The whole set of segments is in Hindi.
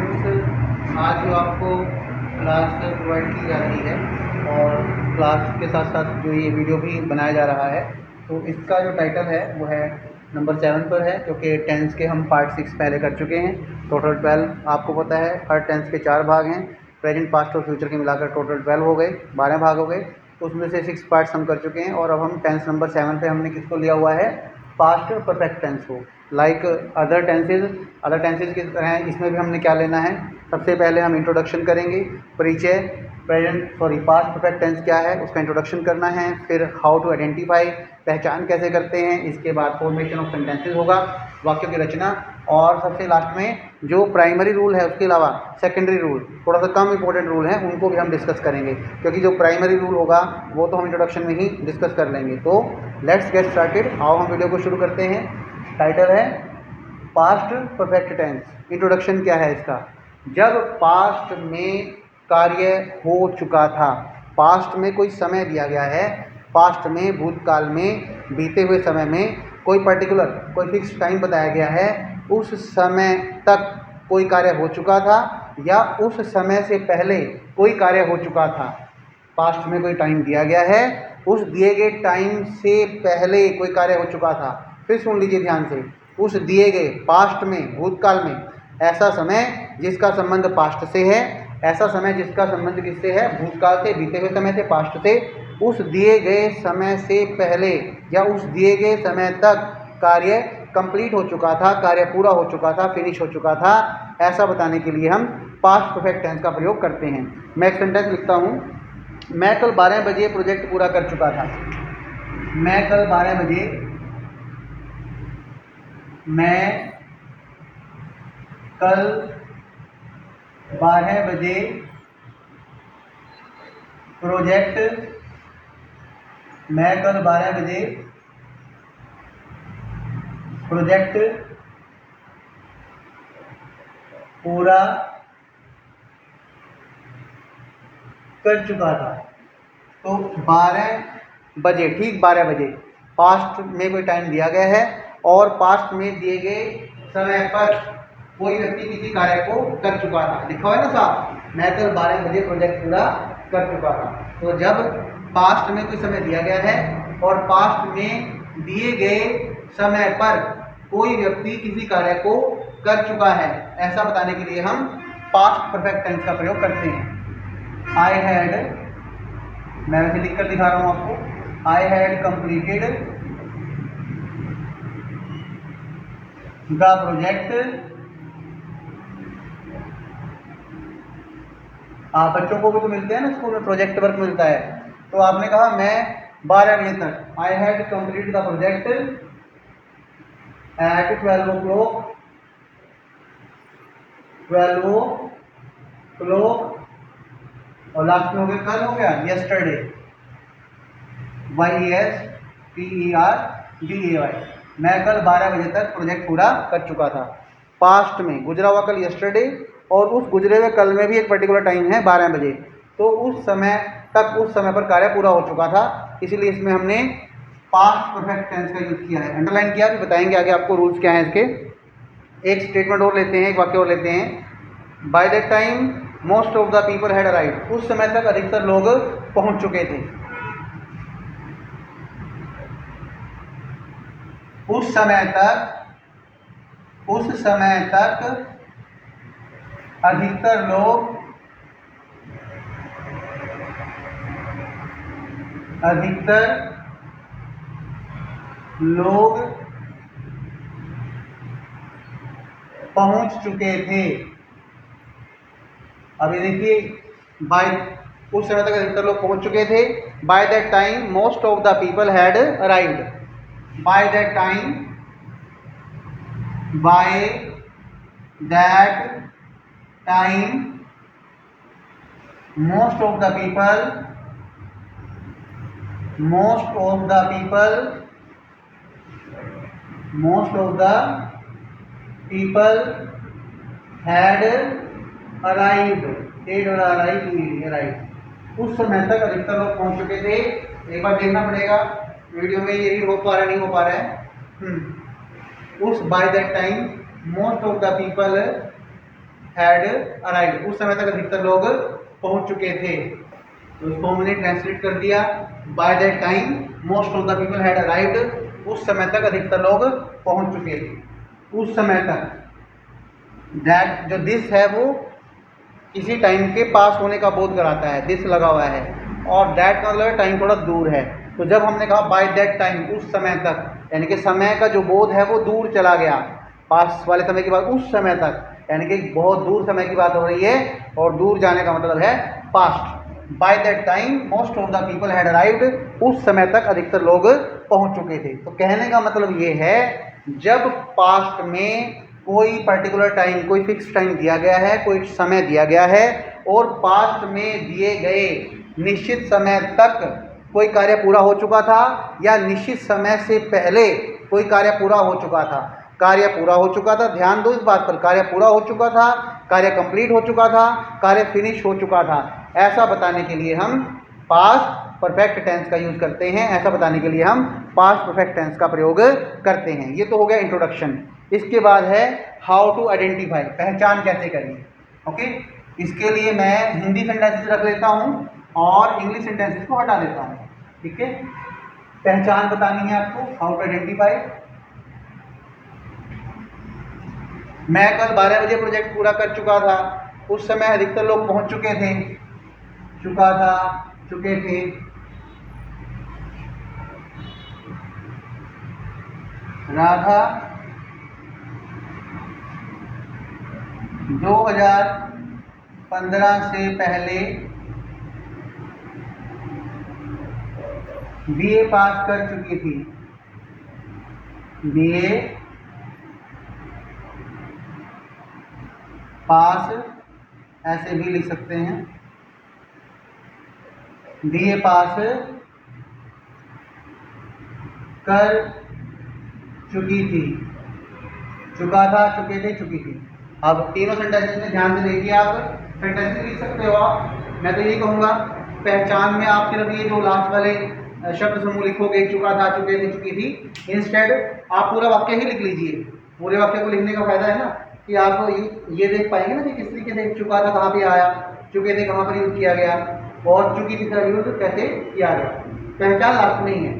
स्टूडेंट्स, आज जो आपको क्लास प्रोवाइड की जा रही है और क्लास के साथ साथ जो ये वीडियो भी बनाया जा रहा है, तो इसका जो टाइटल है वो है नंबर 7 पर है, क्योंकि टेंस के हम पार्ट 6 पहले कर चुके हैं। टोटल 12 आपको पता है, हर टेंस के 4 भाग हैं। प्रेजेंट, पास्ट और फ्यूचर के मिलाकर टोटल 12 हो गए, 12 भाग हो गए। उसमें से 6 पार्ट्स हम कर चुके हैं और अब हम टेंस नंबर 7 पे हमने किसको लिया हुआ है, पास्ट परफेक्ट टेंस को। लाइक अदर टेंसेज की तरह इसमें भी हमने क्या लेना है, सबसे पहले हम इंट्रोडक्शन करेंगे, परिचय, पास्ट परफेक्ट टेंस क्या है उसका इंट्रोडक्शन करना है। फिर हाउ टू आइडेंटिफाई, पहचान कैसे करते हैं। इसके बाद फॉर्मेशन ऑफ सेंटेंसेज होगा, वाक्यों की रचना। और सबसे लास्ट में जो प्राइमरी रूल है उसके अलावा सेकेंडरी रूल, थोड़ा सा कम इंपॉर्टेंट रूल है, उनको भी हम डिस्कस करेंगे, क्योंकि जो प्राइमरी रूल होगा वो तो हम इंट्रोडक्शन में ही डिस्कस कर लेंगे। तो लेट्स गेट स्टार्टेड, आओ हम वीडियो को शुरू करते हैं। टाइटल है पास्ट परफेक्ट टेंस। इंट्रोडक्शन क्या है इसका, जब पास्ट में कार्य हो चुका था, पास्ट में कोई समय दिया गया है, पास्ट में भूतकाल में बीते हुए समय में कोई पर्टिकुलर कोई फिक्स टाइम बताया गया है, उस समय तक कोई कार्य हो चुका था या उस समय से पहले कोई कार्य हो चुका था। पास्ट में कोई टाइम दिया गया है, उस दिए गए टाइम से पहले कोई कार्य हो चुका था। फिर सुन लीजिए ध्यान से, उस दिए गए पास्ट में, भूतकाल में, ऐसा समय जिसका संबंध पास्ट से है, ऐसा समय जिसका संबंध किससे है, भूतकाल से, बीते हुए समय से, पास्ट से। उस दिए गए समय से पहले या उस दिए गए समय तक कार्य कंप्लीट हो चुका था, कार्य पूरा हो चुका था, फिनिश हो चुका था, ऐसा बताने के लिए हम पास्ट परफेक्ट टेंस का प्रयोग करते हैं। मैं एक सेंटेंस लिखता हूँ, मैं कल 12 बजे प्रोजेक्ट पूरा कर चुका था। मैं कल 12 बजे, मैं कल 12 बजे प्रोजेक्ट, मैं कल 12 बजे प्रोजेक्ट पूरा कर चुका था। तो 12 बजे, ठीक 12 बजे, पास्ट में कोई टाइम दिया गया है और पास्ट में दिए गए समय पर कोई व्यक्ति किसी कार्य को कर चुका था। लिखा हुआ है ना साहब, मैं कल 12 बजे प्रोजेक्ट पूरा कर चुका था। तो जब पास्ट में कोई समय दिया गया है और पास्ट में दिए गए समय पर कोई व्यक्ति किसी कार्य को कर चुका है, ऐसा बताने के लिए हम पास्ट परफेक्ट टेंस का प्रयोग करते हैं। आई हैड, मैं वैसे लिख कर दिखा रहा हूँ आपको, I had completed the project. आप बच्चों को भी तो मिलते हैं ना स्कूल में, प्रोजेक्ट वर्क मिलता है। तो आपने कहा मैं 12 बजे तक, I had completed the project at 12 o'clock, 12 o'clock, और लास्ट में हो गया, कल हो गया यस्टरडे, YESTERDAY, मैं कल 12 बजे तक प्रोजेक्ट पूरा कर चुका था। पास्ट में गुजरा हुआ कल यस्टरडे, और उस गुजरे हुए कल में भी एक पर्टिकुलर टाइम है 12 बजे, तो उस समय तक, उस समय पर कार्य पूरा हो चुका था, इसीलिए इसमें हमने पास्ट परफेक्ट टेंस का यूज किया है। अंडरलाइन किया, भी बताएंगे आगे आपको रूल्स क्या हैं इसके। एक स्टेटमेंट और लेते हैं, एक वाक्य और लेते हैं। By that time most of the people had arrived, उस समय तक अधिकतर लोग पहुंच चुके थे। उस समय तक अधिकतर लोग पहुंच चुके थे। अभी देखिए, बाय, उस समय तक अधिकतर लोग पहुंच चुके थे। By that time most of the people had arrived, by that time, by that time most of the people had arrived, उस समय तक अधिकतर लोग पहुंच चुके थे। एक बार देखना पड़ेगा वीडियो में, ये हो पा रहा है नहीं हो पा रहा है। उस by that time most of the people had arrived, उस समय तक अधिकतर लोग पहुंच चुके थे। तो उसको हमने ट्रांसलेट कर दिया, by that time most of the people had arrived, उस समय तक अधिकतर लोग पहुंच चुके थे। उस समय तक, दैट जो दिस है वो किसी टाइम के पास होने का बोध कराता है, दिस लगा हुआ है, और दैट का मतलब टाइम थोड़ा दूर है। तो जब हमने कहा बाय दैट टाइम, उस समय तक, यानी कि समय का जो बोध है वो दूर चला गया, पास वाले समय की बात उस समय तक, यानी कि बहुत दूर समय की बात हो रही है, और दूर जाने का मतलब है past. By that time most of the people had arrived, उस समय तक अधिकतर लोग पहुंच चुके थे। तो कहने का मतलब ये है, जब पास्ट में कोई पर्टिकुलर टाइम, कोई फिक्स टाइम दिया गया है, कोई समय दिया गया है, और पास्ट में दिए गए निश्चित समय तक कोई कार्य पूरा हो चुका था, या निश्चित समय से पहले कोई कार्य पूरा हो चुका था, कार्य पूरा हो चुका था, ध्यान दो इस बात पर, कार्य पूरा हो चुका था, कार्य कंप्लीट हो चुका था, कार्य फिनिश हो चुका था, ऐसा बताने के लिए हम पास्ट परफेक्ट टेंस का यूज करते हैं। ऐसा बताने के लिए हम पास्ट परफेक्ट टेंस का प्रयोग करते हैं। ये तो हो गया इंट्रोडक्शन। इसके बाद है हाउ टू आइडेंटिफाई, पहचान कैसे करें। ओके, इसके लिए मैं हिंदी सेंटेंसेस रख लेता हूँ और इंग्लिश सेंटेंसेस को हटा देता हूँ। ठीक है, पहचान बतानी है आपको, हाउ टू आइडेंटिफाई। मैं कल 12 बजे प्रोजेक्ट पूरा कर चुका था, उस समय अधिकतर लोग पहुंच चुके थे, चुका था, चुके थे। राधा 2015 से पहले बीए पास कर चुकी थी। बीए पास ऐसे भी लिख सकते हैं, बीए पास कर चुकी थी, चुका था, चुके थे, चुकी थी। अब तीनों सेंटेंसेस में ध्यान से देखिए, आप सेंटेंसेस लिख सकते हो आप। मैं तो यही कहूँगा, पहचान में आप सिर्फ ये जो लास्ट वाले शब्द समूह लिखोगे, चुका था, चुके थे, चुकी थी, इंस्टेड आप पूरा वाक्य ही लिख लीजिए। पूरे वाक्य को लिखने का फायदा है ना कि आप ये देख पाएंगे ना कि किस तरीके से चुका था कहाँ पे आया, चुके थे कहाँ पर यूज किया गया, और चुकी थी का यूज कैसे किया गया। पहचान लास्ट में ही है,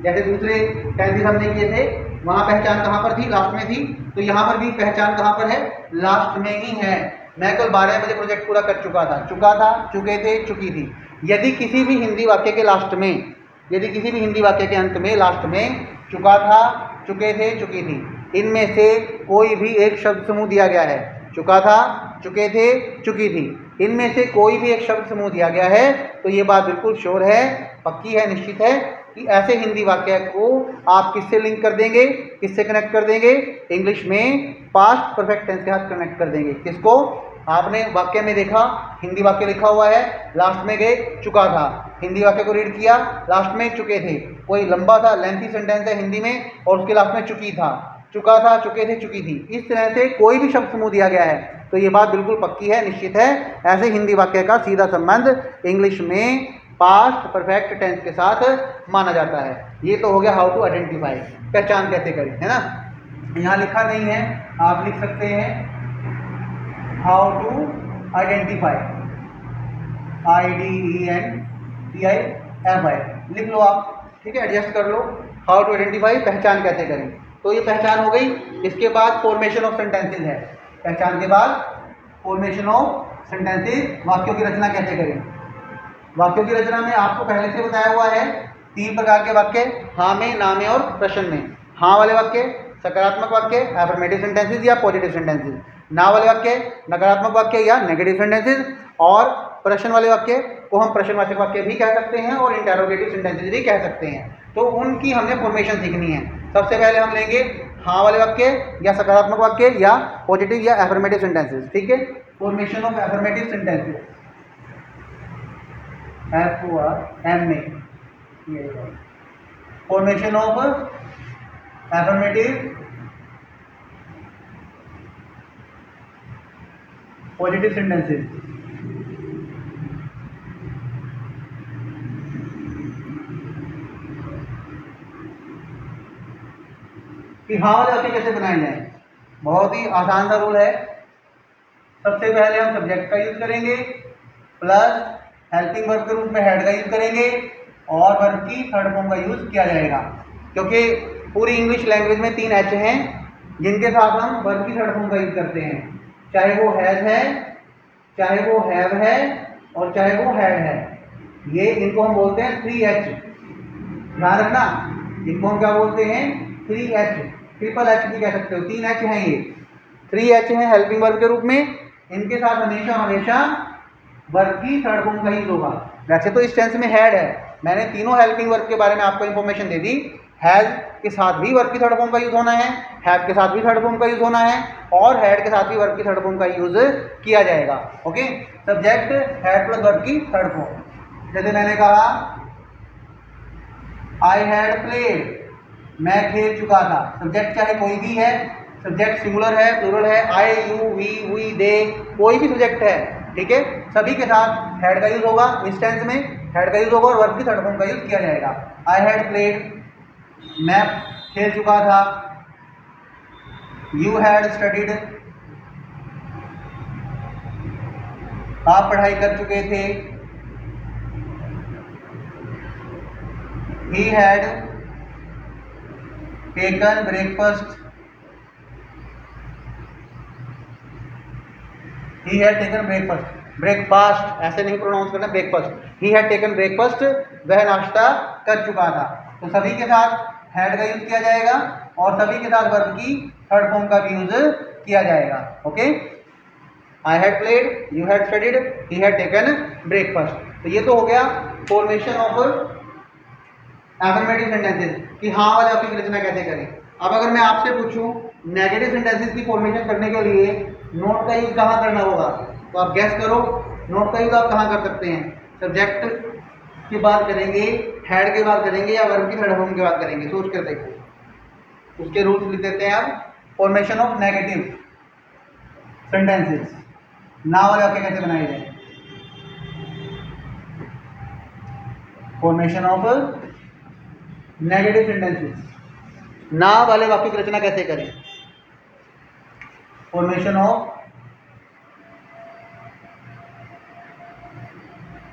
जैसे दूसरे टेंसेस हमने किए थे, वहाँ पहचान कहाँ पर थी, लास्ट में थी, तो यहाँ पर भी पहचान कहाँ पर है, लास्ट में ही है। मैं कल 12 बजे प्रोजेक्ट पूरा कर चुका था, चुका था, चुके थे, चुकी थी। यदि किसी भी हिंदी वाक्य के लास्ट में, यदि किसी भी हिंदी वाक्य के अंत में लास्ट में चुका था, चुके थे, चुकी थी, इनमें से कोई भी एक शब्द समूह दिया गया है, चुका था, चुके थे, चुकी थी, इनमें से कोई भी एक शब्द समूह दिया गया है, तो ये बात बिल्कुल श्योर है, पक्की है, निश्चित है कि ऐसे हिंदी वाक्य को आप किससे लिंक कर देंगे, किससे कनेक्ट कर देंगे, इंग्लिश में पास्ट परफेक्ट टेंस के साथ कनेक्ट कर देंगे। किसको? आपने वाक्य में देखा, हिंदी वाक्य लिखा हुआ है, लास्ट में गए चुका था, हिंदी वाक्य को रीड किया, लास्ट में चुके थे। कोई लंबा सा लेंथी सेंटेंस है हिंदी में और उसके लास्ट में चुकी था, चुका था, चुके थे, चुकी थी, इस तरह से कोई भी शब्द समूह दिया गया है, तो ये बात बिल्कुल पक्की है, निश्चित है, ऐसे हिंदी वाक्य का सीधा संबंध इंग्लिश में पास्ट परफेक्ट टेंस के साथ माना जाता है। ये तो हो गया हाउ टू आइडेंटिफाई, पहचान कैसे करें, है ना। यहाँ लिखा नहीं है, आप लिख सकते हैं हाउ टू आइडेंटिफाई, IDENTIFI लिख लो आप, ठीक है, एडजस्ट कर लो। हाउ टू आइडेंटिफाई, पहचान कैसे करें। तो ये पहचान हो गई। इसके बाद फॉर्मेशन ऑफ सेंटेंसेस है। पहचान के बाद फॉर्मेशन ऑफ सेंटेंसेस, वाक्यों की रचना कैसे करें। वाक्यों की रचना में आपको पहले से बताया हुआ है 3 प्रकार के वाक्य, हाँ में, ना में और प्रश्न में। हाँ वाले वाक्य सकारात्मक वाक्य, एफर्मेटिव सेंटेंसेस या पॉजिटिव सेंटेंसेस। ना वाले वाक्य नकारात्मक वाक्य या नेगेटिव सेंटेंसेस। और प्रश्न वाले वाक्य को हम प्रश्नवाचक वाक्य भी कह सकते हैं और इंटेरोगेटिव सेंटेंसेस भी कह सकते हैं। तो उनकी हमने फॉर्मेशन सीखनी है। सबसे पहले हम लेंगे हाँ वाले वाक्य या सकारात्मक वाक्य या पॉजिटिव या एफर्मेटिव सेंटेंसेस, ठीक है। Formation of affirmative sentences, FORM, formation of affirmative positive sentences. कि हाँ वाले वाक्य कैसे बनाए जाए, बहुत ही आसान सा रूल है। सबसे पहले हम सब्जेक्ट का यूज करेंगे, प्लस हेल्पिंग वर्ब के रूप में हेड का यूज करेंगे, और वर्ब की थर्ड फॉर्म का यूज किया जाएगा। क्योंकि पूरी इंग्लिश लैंग्वेज में 3 एच हैं जिनके साथ हम वर्ब की थर्ड फॉर्म का यूज करते हैं, चाहे वो हैज है, चाहे वो हैव है, और चाहे वो हैड है। ये इनको हम बोलते हैं 3H। ध्यान रखना, इनको हम क्या बोलते हैं? 3H, ट्रिपल एच भी कह सकते हो, 3H हैं ये, 3H हैं हेल्पिंग वर्ब के रूप में। इनके साथ हमेशा हमेशा वर्ब की थर्ड फॉर्म का यूज होगा। वैसे तो इस टेंस में हैड है, मैंने तीनों हेल्पिंग वर्ब के बारे में आपको इंफॉर्मेशन दे दी। हैज के साथ भी वर्ब की थर्ड फॉर्म का यूज होना है, हैव के साथ भी थर्ड फॉर्म का यूज होना है, और हैड के साथ भी वर्ब की थर्ड फॉर्म का यूज किया जाएगा। Okay, subject had plus verb की थर्ड फॉर्म। जैसे मैंने कहा आई हैड प्लेड, मैं खेल चुका था। सब्जेक्ट चाहे कोई भी है, सब्जेक्ट सिंगुलर है, प्लूरल है, आई, यू, वी, दे, कोई भी सब्जेक्ट है, ठीक है, सभी के साथ हैड का यूज होगा। इस टेंस में हैड का यूज होगा और वर्ब की थर्ड फॉर्म का यूज किया जाएगा। आई हैड प्लेड, मैं खेल चुका था। यू हैड स्टडीड, आप पढ़ाई कर चुके थे। He had taken breakfast, he had taken breakfast, breakfast ऐसे नहीं प्रोनाउंस करना, breakfast. He had taken breakfast, वह नाश्ता कर चुका था। तो सभी के साथ हैड का यूज किया जाएगा और सभी के साथ वर्ब की थर्ड फॉर्म का भी यूज किया जाएगा। Okay, I had played, you had studied, he had taken breakfast. तो ये तो हो गया फॉर्मेशन ऑफ एफर्मेटिव सेंटेंसेस कि हाँ वाले वाक्य की रचना कैसे करें। अब अगर मैं आपसे पूछूं नेगेटिव सेंटेंसेस की फॉर्मेशन करने के लिए नोट का यूज कहाँ करना होगा, तो आप गैस करो, नोट का यूज आप कहाँ कर सकते हैं? सब्जेक्ट की बात करेंगे, हेड की बात करेंगे, या वर्ब की थर्ड फॉर्म की बात करेंगे? सोच कर देखो, उसके रूल्स लिख देते हैं आप। फॉर्मेशन ऑफ नेगेटिव सेंटेंसेस, ना वाले वाक्य कैसे बनाए जाए? फॉर्मेशन ऑफ नेगेटिव सेंटेंसेस, ना वाले वाक्य की रचना कैसे करें? फॉर्मेशन ऑफ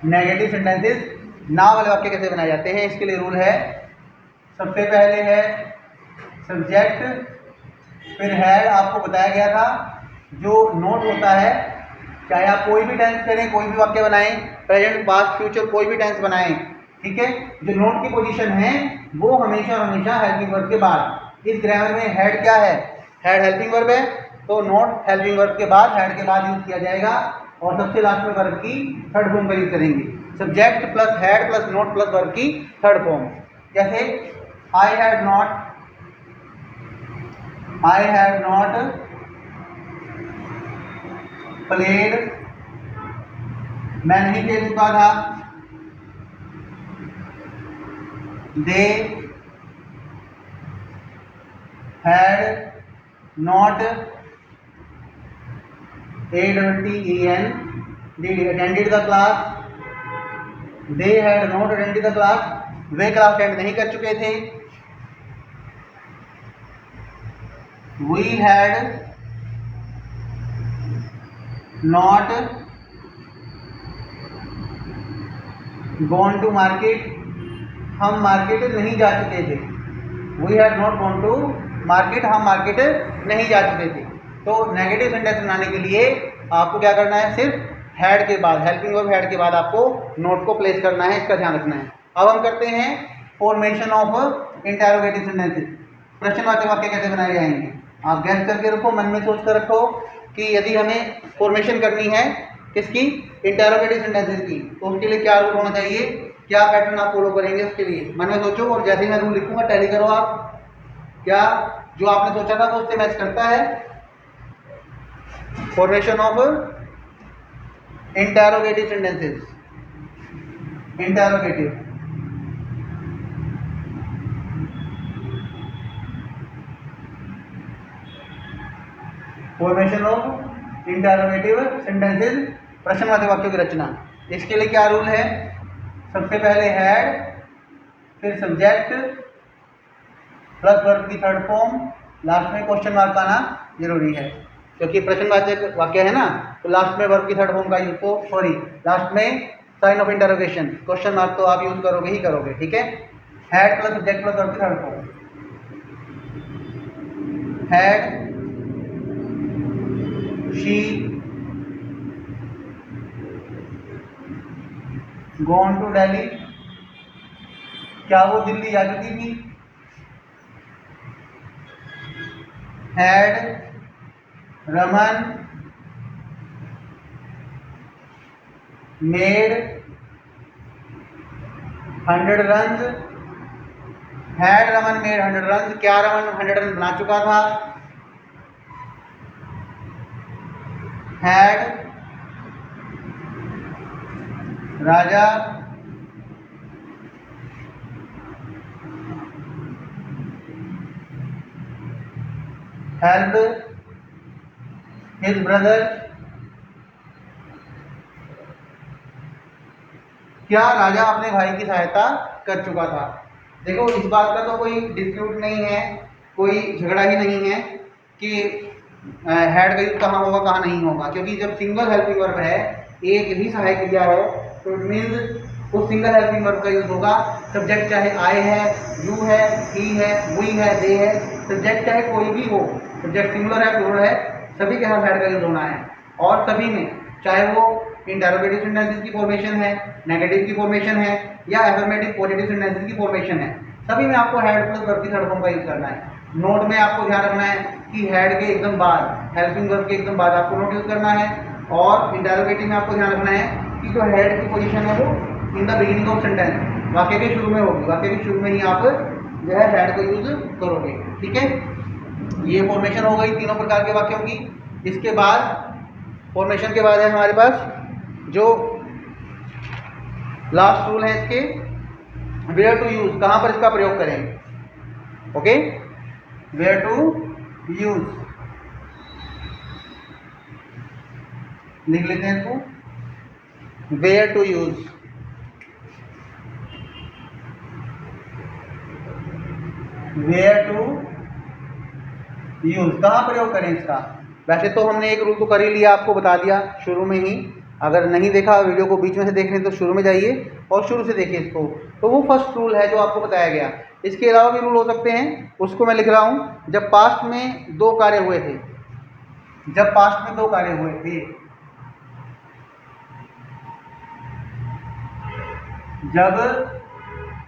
नेगेटिव सेंटेंसेस, ना वाले वाक्य कैसे बनाए जाते हैं? इसके लिए रूल है, सबसे पहले है सब्जेक्ट, फिर हैड। आपको बताया गया था जो नोट होता है, चाहे आप कोई भी टेंस करें, कोई भी वाक्य बनाएं, प्रेजेंट, पास्ट, फ्यूचर, कोई भी टेंस बनाएं, ठीक है, जो नोट की पोजीशन है वो हमेशा हमेशा हेल्पिंग वर्ब के बाद। इस ग्रामर में हेड क्या है? हेड हेल्पिंग वर्ब है, तो नोट हेल्पिंग वर्ब के बाद, हेड के बाद यूज किया जाएगा, और सबसे लास्ट में वर्ब की थर्ड फॉर्म का यूज करेंगे। Subject plus head plus note plus verb की थर्ड फॉर्म। जैसे आई हैड नॉट प्लेड, मैं नहीं खेल चुका था। They had not attended the class, they had not attended the class, वे क्लास अटेंड नहीं कर चुके थे। We had not gone to market, हम मार्केट नहीं जा चुके थे। We had not gone to market, हम मार्केट नहीं जा चुके थे। तो नेगेटिव सेंटेंस बनाने के लिए आपको क्या करना है? सिर्फ हेड के बाद, हेल्पिंग वर्ब हेड के बाद आपको नोट को प्लेस करना है, इसका ध्यान रखना है। अब हम करते हैं फॉर्मेशन ऑफ इंटरोगेटिव सेंटेंसेस, प्रश्नवाचक वाक्य कैसे बनाए जाएंगे? आप गैस करके रखो, मन में सोच कर रखो कि यदि हमें फॉर्मेशन करनी है किसकी? इंटरोगेटिव सेंटेंसेस की, तो उसके लिए क्या रूल होना चाहिए, क्या पैटर्न आप फॉलो करेंगे, उसके लिए मन में सोचो, और जैसे ही मैं रूल लिखूंगा टैली करो आप, क्या जो आपने सोचा था वो उससे मैच करता है? Formation of interrogative sentences, interrogative, formation of interrogative sentences, प्रश्नवाचक वाक्यों की रचना। इसके लिए क्या रूल है? सबसे पहले हैड, फिर सब्जेक्ट प्लस वर्ब की थर्ड फॉर्म, लास्ट में क्वेश्चन मार्क आना जरूरी है। क्योंकि प्रश्नवाचक वाक्य है ना, तो लास्ट में वर्ब की थर्ड फॉर्म का यूज, तो सॉरी लास्ट में sign of interrogation question mark तो आप यूज करोगे ही करोगे, ठीक है। Had plus subject plus verb की third form, had she gone to Delhi, क्या वो दिल्ली जा चुकी थी। Had Raman made 100 runs, had Raman made 100 runs, क्या रमन 100 रन बना चुका था। Had Raja help his brother, क्या राजा अपने भाई की सहायता कर चुका था। देखो इस बात का तो कोई डिस्प्यूट नहीं है, कोई झगड़ा ही नहीं है कि हेड का यूज कहाँ होगा कहाँ नहीं होगा, क्योंकि जब सिंगल हेल्पिंग वर्ब है, एक ही सहायक क्रिया है, तो इट मीन्स उस सिंगल हेल्पिंग वर्ब का यूज होगा। सब्जेक्ट चाहे आई है, यू है, ही है, वी है, दे है, सब्जेक्ट चाहे कोई भी हो, सब्जेक्ट सिंगुलर है प्लूरल है, सभी के साथ हेड का यूज होना है। और सभी में चाहे वो इंटरोगेटिव सेंटेंसेस की फॉर्मेशन है, नेगेटिव की फॉर्मेशन है, या अफर्मेटिव पॉजिटिव सेंटेंसेस की फॉर्मेशन है, सभी में आपको हेड प्लस वर्ब की थर्ड फॉर्म का यूज करना है। नोट में आपको ध्यान रखना है कि हेड के एकदम बाद, हेल्पिंग वर्ब के एकदम बाद आपको नोट यूज करना है। और इंटरोगेटिव में आपको ध्यान रखना है कि जो हेड की पोजीशन है वो in the beginning of sentence, वाक्य के शुरू में होगी, वाक्य के शुरू में ही आप जो है हेड का यूज करोगे, ठीक है। ये फॉर्मेशन हो गई तीनों प्रकार के वाक्यों की। इसके बाद फॉर्मेशन के बाद है हमारे पास जो लास्ट रूल है इसके, वेयर टू यूज, कहां पर इसका प्रयोग करें। ओके, वेयर टू यूज लिख लेते हैं इसको, where to use, where to use, कहां प्रयोग करें इसका। वैसे तो हमने एक रूल तो कर ही लिया, आपको बता दिया शुरू में ही। अगर नहीं देखा वीडियो को बीच में से देख रहे हैं तो शुरू में जाइए और शुरू से देखिए इसको, तो वो फर्स्ट रूल है जो आपको बताया गया। इसके अलावा भी रूल हो सकते हैं, उसको मैं लिख रहा हूं। जब पास्ट में दो कार्य हुए थे, जब पास्ट में दो कार्य हुए थे, जब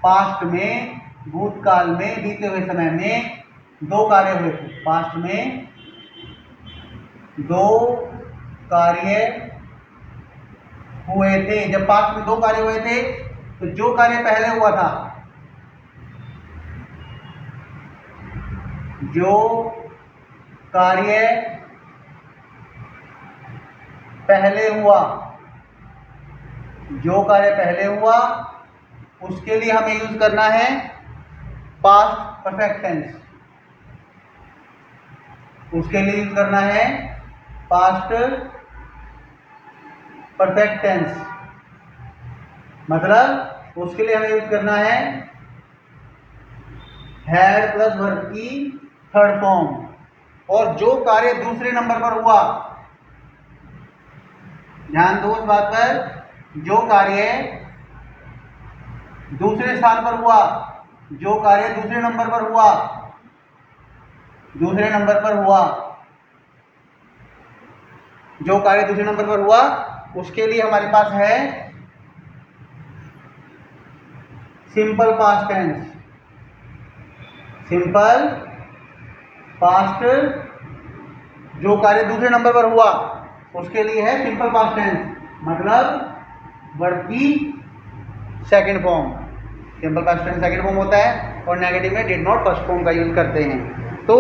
पास्ट में, भूतकाल में, बीते हुए समय में दो कार्य हुए थे, पास्ट में दो कार्य हुए थे, जब पास्ट में दो कार्य हुए थे, तो जो कार्य पहले हुआ था, जो कार्य पहले हुआ, जो कार्य पहले हुआ, उसके लिए हमें यूज करना है पास्ट परफेक्ट टेंस, उसके लिए यूज करना है पास्ट परफेक्ट टेंस, मतलब उसके लिए हमें यूज करना है हैड प्लस वर्ब की थर्ड फॉर्म। और जो कार्य दूसरे नंबर पर हुआ, ध्यान दो इस बात पर, जो कार्य दूसरे स्थान पर हुआ, जो कार्य दूसरे नंबर पर हुआ, दूसरे नंबर पर हुआ, जो कार्य दूसरे नंबर पर हुआ, उसके लिए हमारे पास है simple past tense, simple past, जो कार्य दूसरे नंबर पर हुआ उसके लिए है सिंपल पास्ट टेंस, मतलब वर्ब की second form. Simple past tense second form होता है और नेगेटिव में डिड नॉट फर्स्ट फॉर्म का यूज करते हैं। तो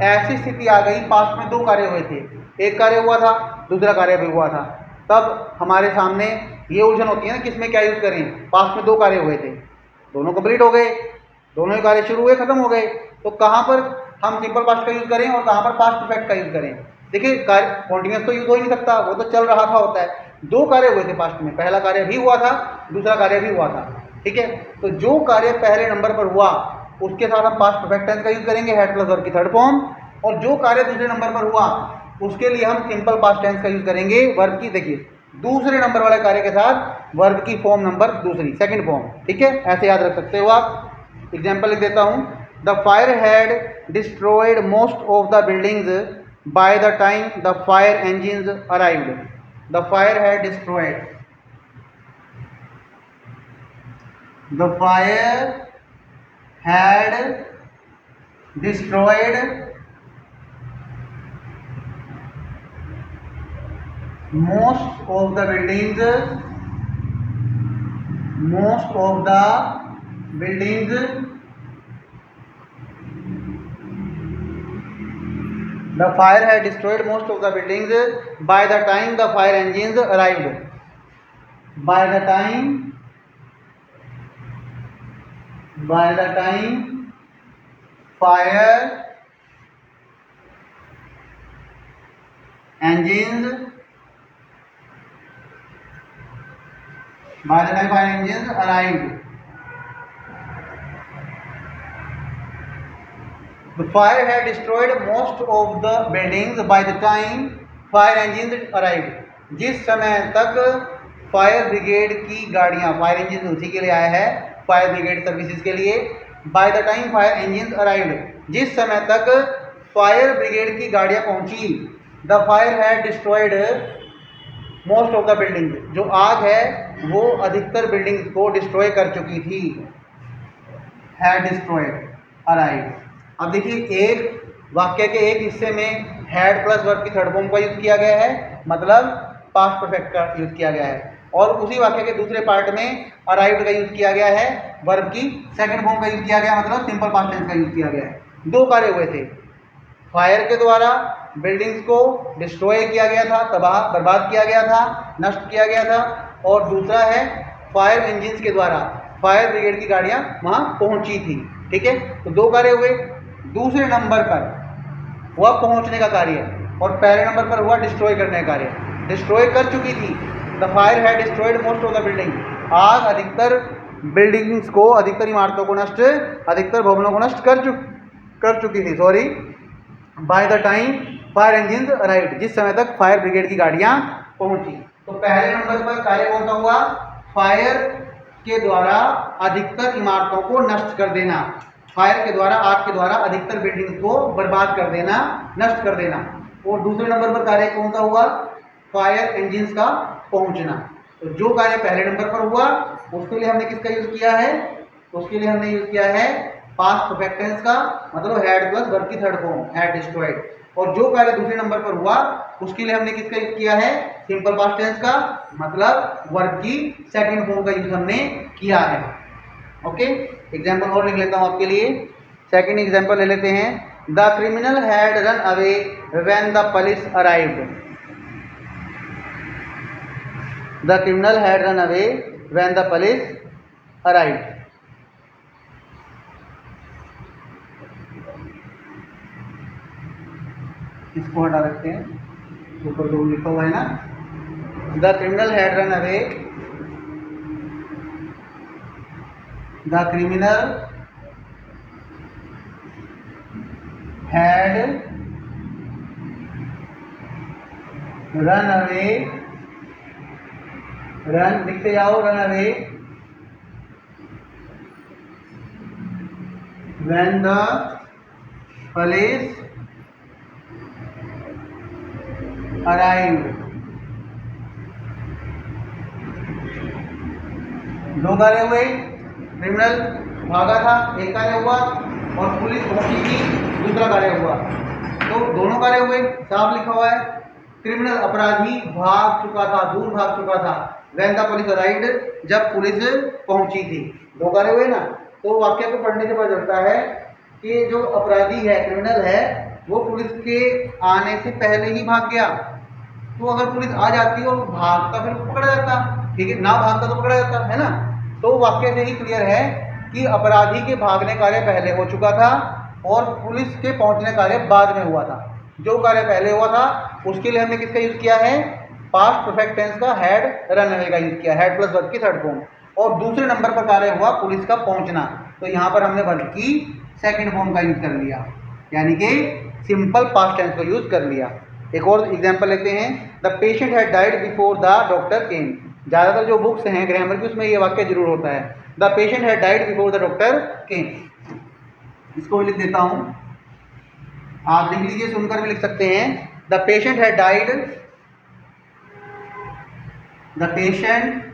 ऐसी स्थिति आ गई, पास्ट में दो कार्य हुए थे, एक कार्य हुआ था, दूसरा कार्य भी हुआ था, तब हमारे सामने ये उलझन होती है ना, किसमें क्या यूज करें। पास्ट में दो कार्य हुए थे, दोनों कंप्लीट हो गए, दोनों ही कार्य शुरू हुए, खत्म हो गए, तो कहाँ पर हम सिंपल पास्ट का यूज करें और कहाँ पर पास्ट परफेक्ट का यूज करें। देखिए कार्य कॉन्टिन्यूस तो यूज हो ही नहीं सकता, वो तो चल रहा था होता है। दो कार्य हुए थे पास्ट में, पहला कार्य भी हुआ था, दूसरा कार्य भी हुआ था, ठीक है। तो जो कार्य पहले नंबर पर हुआ उसके साथ हम पास्ट परफेक्ट टेंस का यूज करेंगे, हैड प्लस वर्ब की थर्ड फॉर्म। और जो कार्य दूसरे नंबर पर हुआ उसके लिए हम सिंपल पास्ट टेंस का यूज करेंगे वर्ब की, देखिए दूसरे नंबर वाले कार्य के साथ वर्ब की फॉर्म नंबर दूसरी, सेकंड फॉर्म, ठीक है, ऐसे याद रख सकते हो आप। एग्जाम्पल लिख देता हूं, the fire had destroyed most of the buildings by the time the fire engines arrived. The fire had destroyed, the fire had destroyed most of the buildings, most of the buildings the fire had destroyed most of the buildings by the time the fire engines arrived. By the time fire engines arrived. The fire had destroyed most of the buildings by the time fire engines arrived. जिस समय तक फायर ब्रिगेड की गाड़ियां, फायर इंजन उसी के लिए आया है, फायर ब्रिगेड सर्विसेज के लिए, by the time fire engine arrived, जिस समय तक फायर ब्रिगेड की गाड़ियां पहुंची, the fire had destroyed most of the building, जो आग है वो अधिकतर बिल्डिंग्स को डिस्ट्रॉय कर चुकी थी, हैड डिस्ट्रॉयड अराइव्ड। अब देखिए एक वाक्य के एक हिस्से में हैड प्लस वर्ब की थर्ड फॉर्म का यूज किया गया है, मतलब पास्ट परफेक्ट का यूज किया गया है, और उसी वाक्य के दूसरे पार्ट में अराइव्ड का यूज किया गया है, वर्ब की सेकंड फॉर्म का यूज किया गया, मतलब सिंपल पास्ट टेंस का यूज किया गया है। दो कार्य हुए थे, फायर के द्वारा बिल्डिंग्स को डिस्ट्रॉय किया गया था, तबाह बर्बाद किया गया था, नष्ट किया गया था, और दूसरा है फायर इंजिन्स के द्वारा फायर ब्रिगेड की गाड़ियां वहां पहुंची थी, ठीक है। तो दो कार्य हुए, दूसरे नंबर पर हुआ पहुंचने का कार्य और पहले नंबर पर हुआ डिस्ट्रॉय करने का कार्य। डिस्ट्रॉय कर चुकी थी, the fire had destroyed most of the building, आग अधिकतर बिल्डिंग्स को, अधिकतर इमारतों को नष्ट, अधिकतर भवनों को नष्ट कर चुकी थी, sorry, by the time fire engines arrived, जिस समय तक फायर ब्रिगेड की गाड़ियां पहुंची। तो पहले नंबर पर कार्य कौन सा हुआ, फायर के द्वारा अधिकतर इमारतों को नष्ट कर देना, फायर के द्वारा, आग के द्वारा अधिकतर बिल्डिंग्स को बर्बाद कर देना, नष्ट कर देना। और दूसरे नंबर पर कार्य कौन सा हुआ, फायर इंजिन्स का पहुंचना। तो जो कार्य पहले नंबर पर हुआ उसके लिए हमने किसका यूज किया है, उसके लिए हमने यूज किया है पास्ट परफेक्ट टेंस का, मतलब हैड प्लस वर्ब की थर्ड फॉर्म, हैड डिस्ट्रॉयड। और जो कार्य दूसरे नंबर पर हुआ उसके लिए हमने किसका यूज किया है, सिंपल पास्ट टेंस का, मतलब वर्ब की सेकंड फॉर्म का यूज हमने किया है। ओके, एग्जाम्पल और लिख लेता हूं आपके लिए। सेकंड एग्जाम्पल ले लेते हैं, the criminal had run away when the police arrived. The criminal had run away when the police arrived. इसको हटा रखते हैं, ऊपर जो लिखा हुआ है ना, the criminal had run away, the criminal had run away, run लिखते जाओ, run away when the police arrived. दो कार्य हुए, क्रिमिनल भागा था, एक कार्य हुआ, और पुलिस पहुंची थी, दूसरा कार्य हुआ। तो दोनों कार्य हुए, साफ लिखा हुआ है, क्रिमिनल अपराधी भाग चुका था, दूर भाग चुका था, व्हेन द पुलिस अराइव्ड, जब पुलिस पहुंची थी। दो कार्य हुए ना। तो वाक्य को पढ़ने के बाद चलता है कि जो अपराधी है, क्रिमिनल है, वो पुलिस के आने से पहले ही भाग गया। तो अगर पुलिस आ जाती और भागता फिर पकड़ा जाता, ठीक है, ना भागता तो पकड़ा जाता है ना। तो वाक्य से ही क्लियर है कि अपराधी के भागने कार्य पहले हो चुका था और पुलिस के पहुंचने कार्य बाद में हुआ था। जो कार्य पहले हुआ था उसके लिए हमने किसका यूज किया है, पास्ट परफेक्ट टेंस का, हैड रन अवे का यूज किया, हैड प्लस वर्ब की थर्ड फॉर्म। और दूसरे नंबर पर कार्य हुआ पुलिस का पहुंचना, तो यहाँ पर हमने वर्ब की सेकंड फॉर्म का यूज कर लिया, यानी कि सिंपल पास्ट टेंस को यूज कर लिया। एक और एग्जाम्पल लेते हैं, the patient had died before the doctor केम। ज़्यादातर जो बुक्स हैं ग्रामर की उसमें ये वाक्य जरूर होता है, the patient had died before the doctor केम। इसको लिख देता हूँ, आप लिख लीजिए, सुनकर भी लिख सकते हैं। The patient had died, the patient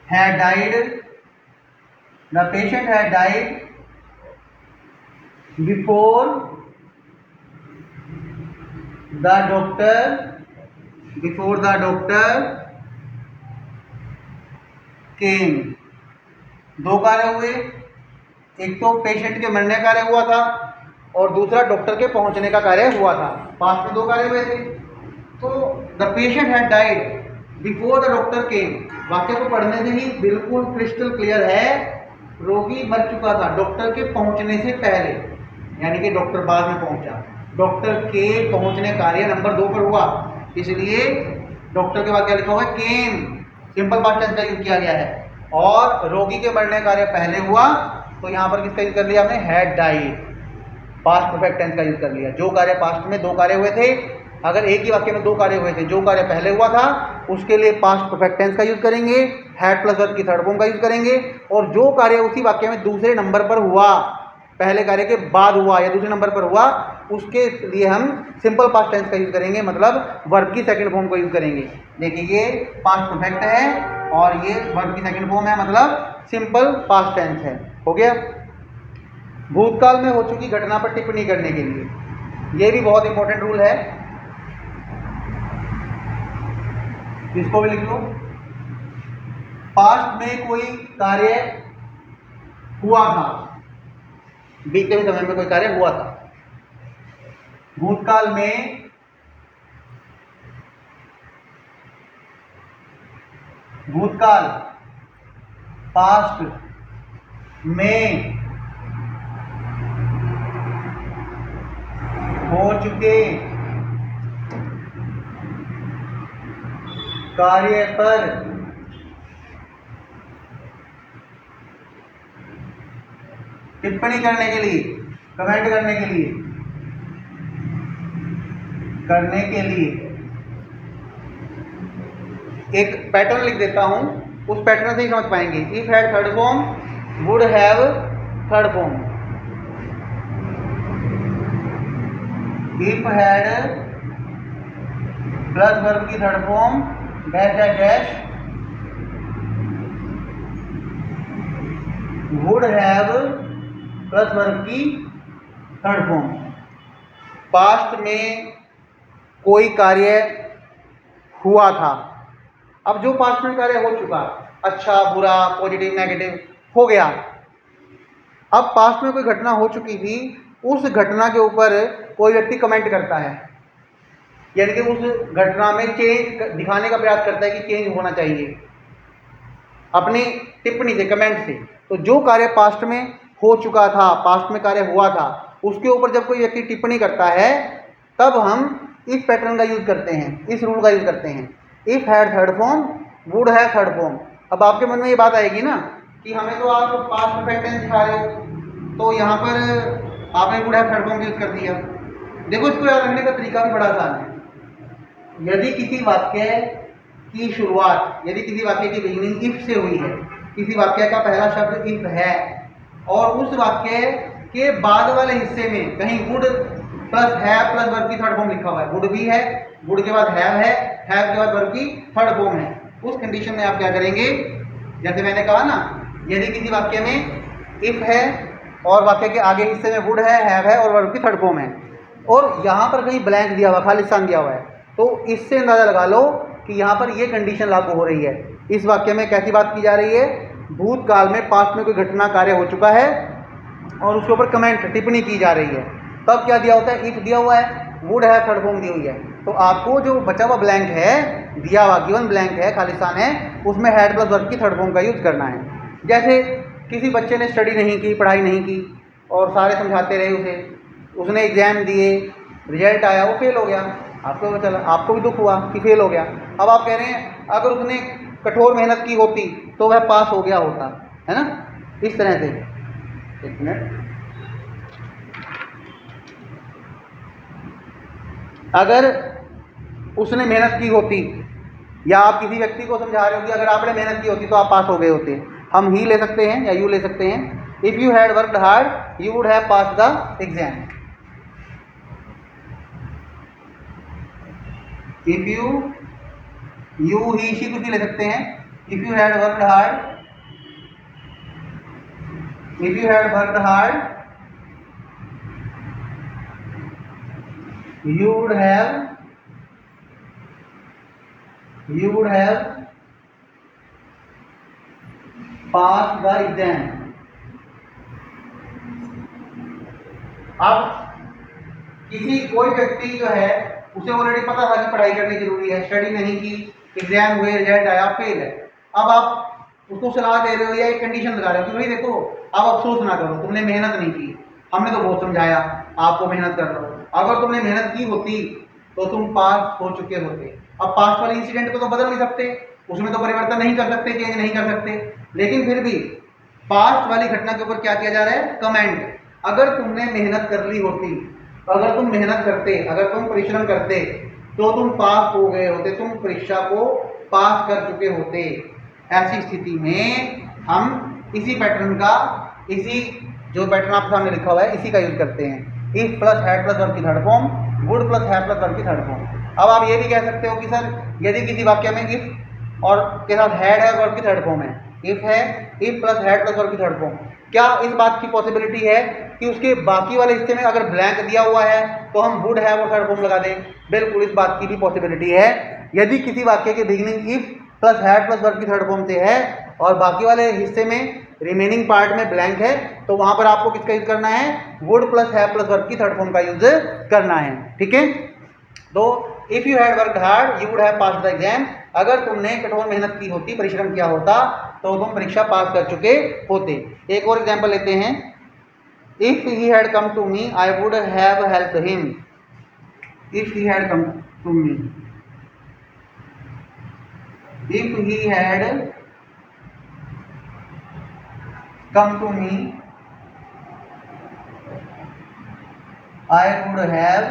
had died, the patient had died before the doctor came। दो कार्य हुए, एक तो पेशेंट के मरने का कार्य हुआ था और दूसरा डॉक्टर के पहुंचने का कार्य हुआ था। पास में दो कार्य हुए थे। तो the patient had died before the doctor केम, वाक्य को पढ़ने से ही बिल्कुल क्रिस्टल क्लियर है, रोगी मर चुका था डॉक्टर के पहुंचने से पहले, यानी कि डॉक्टर बाद में पहुंचा। डॉक्टर के पहुंचने कार्य नंबर 2 पर हुआ, इसलिए डॉक्टर के बाद क्या लिखा हुआ है, केम, सिंपल पास्ट टेंस का यूज किया गया है। और रोगी के मरने कार्य पहले हुआ, तो यहाँ पर किसका यूज कर लिया हमने, had died, past perfect tense का यूज कर लिया। जो कार्य पास्ट में दो कार्य हुए थे, अगर एक ही वाक्य में दो कार्य हुए थे, जो कार्य पहले हुआ था उसके लिए पास्ट परफेक्ट टेंस का यूज करेंगे, हैड प्लस वर्ब की थर्ड फॉर्म का यूज करेंगे। और जो कार्य उसी वाक्य में दूसरे नंबर पर हुआ, पहले कार्य के बाद हुआ या दूसरे नंबर पर हुआ, उसके लिए हम सिंपल पास्ट टेंस का यूज करेंगे, मतलब वर्ब की सेकंड फॉर्म को यूज करेंगे। देखिए ये पास्ट परफेक्ट है और ये वर्ब की सेकंड फॉर्म है, मतलब सिंपल पास्ट टेंस है। हो गया। भूतकाल में हो चुकी घटना पर टिप्पणी करने के लिए, ये भी बहुत इंपॉर्टेंट रूल है, इसको भी लिख लो। पास्ट में कोई कार्य हुआ था, बीते हुए समय में कोई कार्य हुआ था। भूतकाल में पास्ट में हो चुके कार्य पर टिप्पणी करने के लिए, कमेंट करने के लिए एक पैटर्न लिख देता हूं, उस पैटर्न से ही समझ पाएंगे। If had third form, would have third form. If had plus verb की third form, dash dash dash, would have plus verb की थर्ड फॉर्म। पास्ट में कोई कार्य हुआ था। अब जो पास्ट में कार्य हो चुका, अच्छा बुरा पॉजिटिव नेगेटिव हो गया, अब पास्ट में कोई घटना हो चुकी थी, उस घटना के ऊपर कोई व्यक्ति कमेंट करता है, यानी कि उस घटना में चेंज दिखाने का प्रयास करता है कि चेंज होना चाहिए अपनी टिप्पणी से, कमेंट से। तो जो कार्य पास्ट में हो चुका था, पास्ट में कार्य हुआ था, उसके ऊपर जब कोई व्यक्ति टिप्पणी करता है, तब हम इस पैटर्न का यूज करते हैं, इस रूल का यूज करते हैं। If had third form, would have third form. अब आपके मन में ये बात आएगी ना कि हमें तो आप पास्ट परफेक्ट टेंस सिखा रहे हो, तो यहाँ पर आपने would have third form use कर दिया। देखो, इसको याद रखने का तरीका भी बड़ा आसान है। यदि किसी वाक्य की शुरुआत, यदि किसी वाक्य की बिगिनिंग इफ से हुई है, किसी वाक्य का पहला शब्द इफ है, और उस वाक्य के बाद वाले हिस्से में कहीं would plus have plus verb की थर्ड फॉर्म लिखा हुआ है, वुड भी है, वुड के बाद हैव है, हैव के बाद वर्ब की थर्ड फॉर्म है, उस कंडीशन में आप क्या करेंगे, जैसे मैंने कहा ना, यदि किसी वाक्य में इफ है और वाक्य के आगे हिस्से में वुड है, हैव है और वर्ब की थर्ड फॉर्म है, और यहाँ पर कहीं ब्लैंक दिया हुआ, खाली स्थान दिया हुआ है, तो इससे अंदाजा लगा लो कि यहाँ पर ये कंडीशन लागू हो रही है। इस वाक्य में कैसी बात की जा रही है, भूतकाल में पास्ट में कोई घटना कार्य हो चुका है और उसके ऊपर कमेंट टिप्पणी की जा रही है। तब क्या दिया होता है, इफ दिया हुआ है, वुड है थर्ड फॉर्म दी हुई है, तो आपको जो बचा हुआ ब्लैंक है, दिया हुआ गिवन ब्लैंक है, खालिस्तान है, उसमें हैड प्लस वर्ब की थर्ड फॉर्म का यूज करना है। जैसे किसी बच्चे ने स्टडी नहीं की, पढ़ाई नहीं की, और सारे समझाते रहे उसे, उसने एग्जाम दिए, रिजल्ट आया, वो फेल हो गया, आपको चला, आपको भी दुख हुआ कि फेल हो गया। अब आप कह रहे हैं अगर उसने कठोर मेहनत की होती तो वह पास हो गया होता, है ना, इस तरह से। एक मिनट, अगर उसने मेहनत की होती, या आप किसी व्यक्ति को समझा रहे हो कि अगर आपने मेहनत की होती तो आप पास हो गए होते। हम ही ले सकते हैं या यू ले सकते हैं। If you had worked hard you would have pass the exam. If you he she कुछ भी ले सकते हैं। If you had worked hard, if you had worked hard you would have passed the exam। अब कोई व्यक्ति जो है उसे ऑलरेडी पता था कि पढ़ाई करनी जरूरी है, स्टडी नहीं की, एग्जाम हुए, रिजल्ट आया, फेल है। अब आप उसको सलाह दे रहे हो या एक कंडीशन लगा रहे हो कि भाई देखो अब अफसोस ना करो, तुमने मेहनत नहीं की, हमने तो बहुत समझाया आपको मेहनत कर लो, अगर तुमने मेहनत की होती तो तुम पास हो चुके होते। अब पास्ट वाले इंसिडेंट को तो बदल नहीं सकते, उसमें तो परिवर्तन नहीं कर सकते, चेंज नहीं कर सकते, लेकिन फिर भी पास्ट वाली घटना के ऊपर क्या किया जा रहा है, कमेंट। अगर तुमने मेहनत कर ली होती, अगर तुम मेहनत करते, अगर तुम परिश्रम करते तो तुम पास हो गए होते, तुम परीक्षा को पास कर चुके होते। ऐसी स्थिति में हम इसी पैटर्न का, इसी जो पैटर्न आपके सामने लिखा हुआ है इसी का यूज करते हैं। If plus had plus verb की third form, would plus have plus verb की थर्ड फॉर्म। अब आप ये भी कह सकते हो कि सर यदि किसी वाक्य में इफ और के साथ हैड है वर्ब की थर्ड फॉर्म है, इफ है, if plus had plus verb की थर्ड फॉर्म, क्या इस बात की पॉसिबिलिटी है कि उसके बाकी वाले हिस्से में अगर ब्लैंक दिया हुआ है तो हम वुड हैव और थर्ड फॉर्म लगा दें? बिल्कुल, इस बात की भी पॉसिबिलिटी है। यदि किसी वाक्य के beginning if plus had plus verb की थर्ड फॉर्म से है और बाकी वाले हिस्से में रिमेनिंग पार्ट में ब्लैंक है तो वहां पर आपको किसका यूज करना है, would plus have plus verb की थर्ड फॉर्म का यूज करना है। ठीक है, तो if you had worked hard you would have passed the exam. अगर तुमने कठोर मेहनत की होती, परिश्रम किया होता तो तुम परीक्षा पास कर चुके होते। एक और एग्जांपल लेते हैं। If he had come to me I would have helped him. If he had come to me, if he had come to me I would have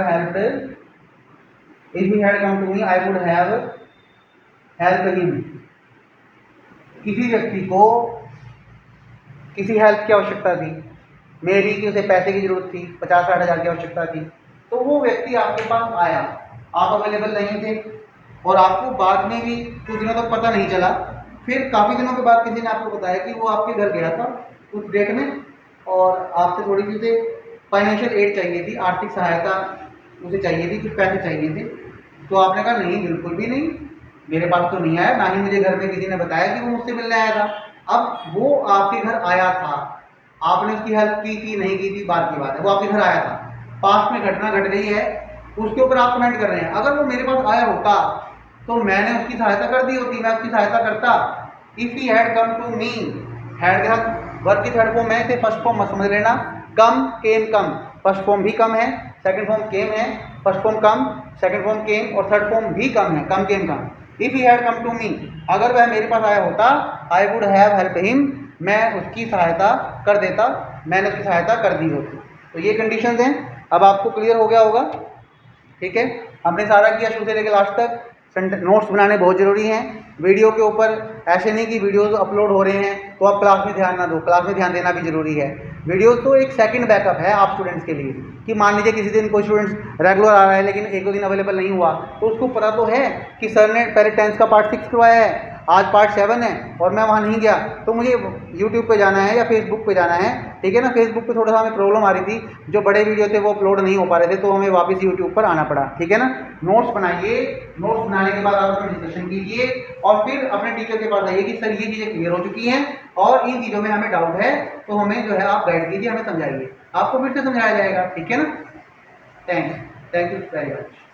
helped। if he had come to me I would have helped him। किसी व्यक्ति को किसी हेल्प की आवश्यकता थी, मेरी कि उसे पैसे की जरूरत थी, 50-60 हज़ार की आवश्यकता थी, तो वो व्यक्ति आपके पास आया, आप अवेलेबल नहीं थे और आपको बाद में भी कुछ दिनों तक पता नहीं चला, फिर काफ़ी दिनों के बाद किसी ने आपको बताया कि वो आपके घर गया था उस डेट में और आपसे थोड़ी सी उसे फाइनेंशियल एड चाहिए थी, आर्थिक सहायता उसे चाहिए थी, कुछ पैसे चाहिए थे। तो आपने कहा नहीं, बिल्कुल भी नहीं, मेरे पास तो नहीं आया, ना ही मुझे घर में किसी ने बताया कि वो मुझसे मिलने आया था। अब वो आपके घर आया था, आपने उसकी हेल्प की थी नहीं की थी बात की बात है, वो आपके घर आया था, पास्ट में घटना घट गई है, उसके ऊपर आप कमेंट कर रहे हैं। अगर वो मेरे पास आया होता तो मैंने उसकी सहायता कर दी होती, मैं उसकी सहायता करता। If he had come to me, had के साथ वर्ब की थर्ड फॉर्म है, इसे फर्स्ट फॉर्म मत समझ लेना। कम, केम, कम, फर्स्ट फॉर्म भी कम है, सेकंड फॉर्म केम है, first form come, second form came और थर्ड फॉर्म भी कम है, come, came, come. If he had come to me, अगर वह मेरे पास आया होता, I would have help him, मैं उसकी सहायता कर देता, मैंने उसकी सहायता कर दी होती। तो ये कंडीशंस हैं। अब आपको क्लियर हो गया होगा। ठीक है, हमने सारा किया शुरू से लेकर लास्ट तक। नोट्स बनाने बहुत ज़रूरी हैं। वीडियो के ऊपर ऐसे नहीं कि वीडियोस अपलोड हो रहे हैं तो आप क्लास में ध्यान ना दो, क्लास में ध्यान देना भी ज़रूरी है। वीडियोस तो एक सेकंड बैकअप है आप स्टूडेंट्स के लिए, कि मान लीजिए किसी दिन कोई स्टूडेंट्स रेगुलर आ रहा है लेकिन एक दो दिन अवेलेबल नहीं हुआ, तो उसको पता तो है कि सर ने पहले 10th का पार्ट 6 करवाया है, आज पार्ट 7 है और मैं वहाँ नहीं गया, तो मुझे यूट्यूब पे जाना है या फेसबुक पे जाना है। ठीक है ना, फेसबुक पे थोड़ा सा हमें प्रॉब्लम आ रही थी, जो बड़े वीडियो थे वो अपलोड नहीं हो पा रहे थे, तो हमें वापस यूट्यूब पर आना पड़ा। ठीक है ना, नोट्स बनाइए, नोट्स बनाने के बाद आप अपना डिस्कशन कीजिए और फिर अपने टीचर के पास आइए कि सर ये चीज़ें क्लियर हो चुकी हैं और इन चीज़ों में हमें डाउट है, तो हमें जो है आप गाइड कीजिए, हमें समझाइए, आपको फिर से समझाया जाएगा। ठीक है ना, थैंक यू वेरी मच।